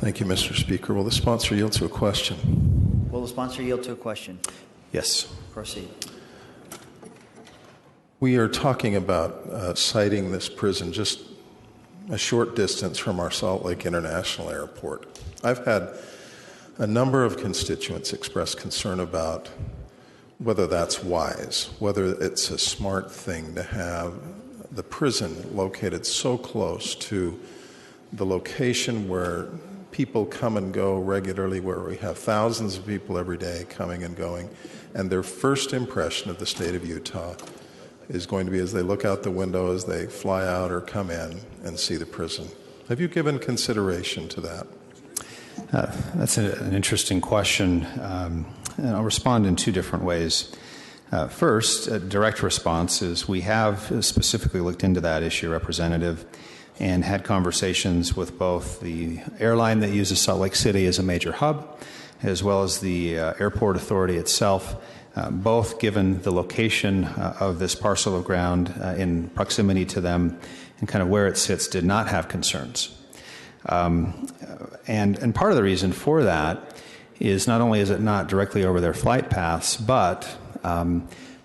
Thank you, Mr. Speaker. Will the sponsor yield to a question? Will the sponsor yield to a question? Yes. Proceed. We are talking about siting this prison just a short distance from our Salt Lake International Airport. I've had a number of constituents express concern about whether that's wise, whether it's a smart thing to have the prison located so close to the location where people come and go regularly, where we have thousands of people every day coming and going, and their first impression of the state of Utah is going to be as they look out the window, as they fly out or come in and see the prison. Have you given consideration to that? That's an interesting question, and I'll respond in two different ways. First, a direct response is we have specifically looked into that issue, Representative, and had conversations with both the airline that uses Salt Lake City as a major hub, as well as the airport authority itself, both given the location of this parcel of ground in proximity to them and kind of where it sits, did not have concerns. And part of the reason for that is not only is it not directly over their flight paths, but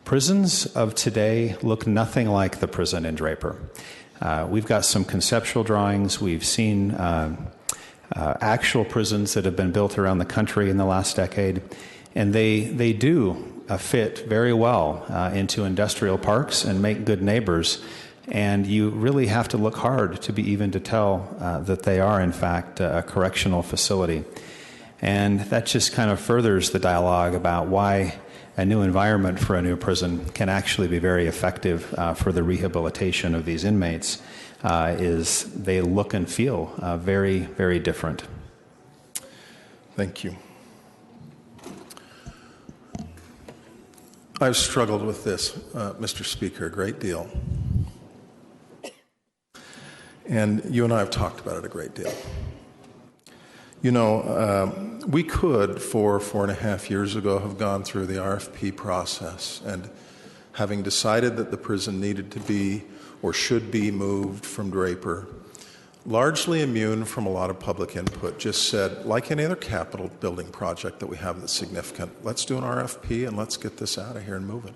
prisons of today look nothing like the prison in Draper. We've got some conceptual drawings. We've seen actual prisons that have been built around the country in the last decade, and they do fit very well into industrial parks and make good neighbors. And you really have to look hard to be even to tell that they are, in fact, a correctional facility. And that just kind of furthers the dialogue about why a new environment for a new prison can actually be very effective for the rehabilitation of these inmates, is they look and feel very, very different. Thank you. I've struggled with this, Mr. Speaker, a great deal. And you and I have talked about it a great deal. You know, we could, 4.5 years ago, have gone through the RFP process and having decided that the prison needed to be or should be moved from Draper, largely immune from a lot of public input, just said, like any other capital building project that we have that's significant, let's do an RFP and let's get this out of here and move it.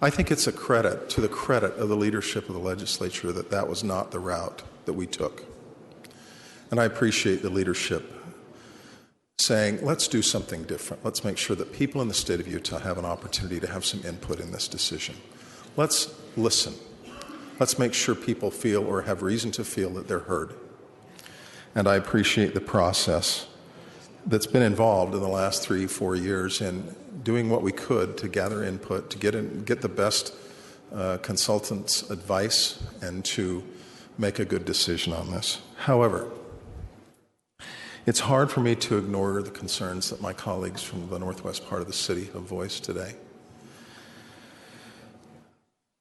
I think it's a credit to the credit of the leadership of the legislature that that was not the route that we took. And I appreciate the leadership saying, let's do something different. Let's make sure that people in the state of Utah have an opportunity to have some input in this decision. Let's listen. Let's make sure people feel or have reason to feel that they're heard. And I appreciate the process that's been involved in the last 3-4 years in doing what we could to gather input, to get the best consultants' advice, and to make a good decision on this. However, it's hard for me to ignore the concerns that my colleagues from the northwest part of the city have voiced today.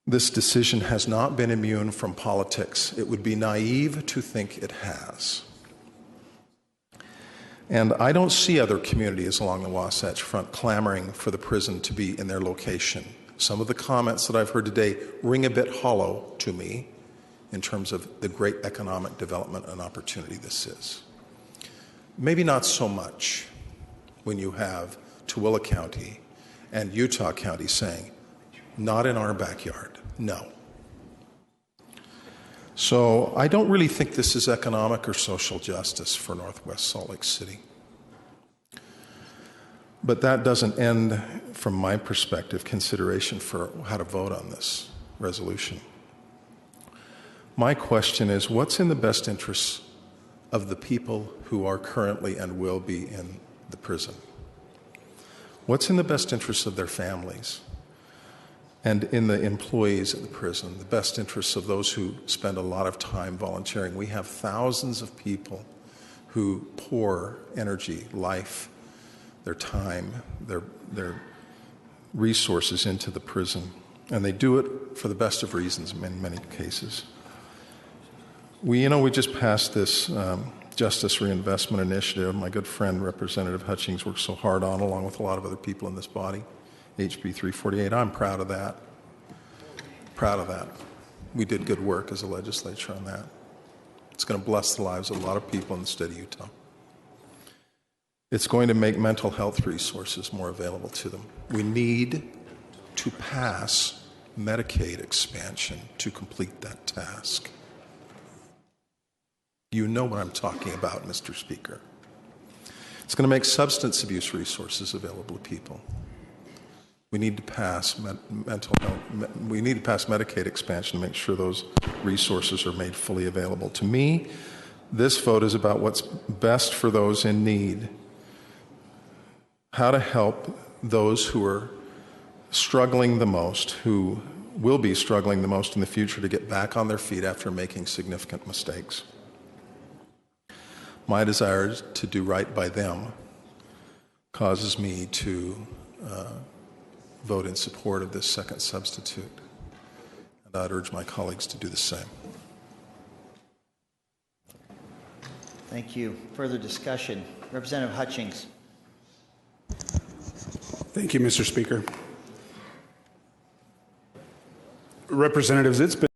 This decision has not been immune from politics. It would be naive to think it has. And I don't see other communities along the Wasatch Front clamoring for the prison to be in their location. Some of the comments that I've heard today ring a bit hollow to me in terms of the great economic development and opportunity this is. Maybe not so much when you have Tooele County and Utah County saying, not in our backyard, no. So I don't really think this is economic or social justice for Northwest Salt Lake City. But that doesn't end, from my perspective, consideration for how to vote on this resolution. My question is, what's in the best interests of the people who are currently and will be in the prison? What's in the best interests of their families and in the employees at the prison, the best interests of those who spend a lot of time volunteering? We have thousands of people who pour energy, life, their time, their resources into the prison, and they do it for the best of reasons in many cases. We just passed this Justice Reinvestment Initiative. My good friend, Representative Hutchings, worked so hard on, along with a lot of other people in this body, HB 348. I'm proud of that. Proud of that. We did good work as a legislature on that. It's going to bless the lives of a lot of people in the state of Utah. It's going to make mental health resources more available to them. We need to pass Medicaid expansion to complete that task. You know what I'm talking about, Mr. Speaker. It's going to make substance abuse resources available to people. We need to pass mental health. We need to pass Medicaid expansion to make sure those resources are made fully available. To me, this vote is about what's best for those in need. How to help those who are struggling the most, who will be struggling the most in the future, to get back on their feet after making significant mistakes. My desire to do right by them causes me to vote in support of this second substitute. And I'd urge my colleagues to do the same. Thank you. Further discussion. Representative Hutchings. Thank you, Mr. Speaker. Representatives, it's been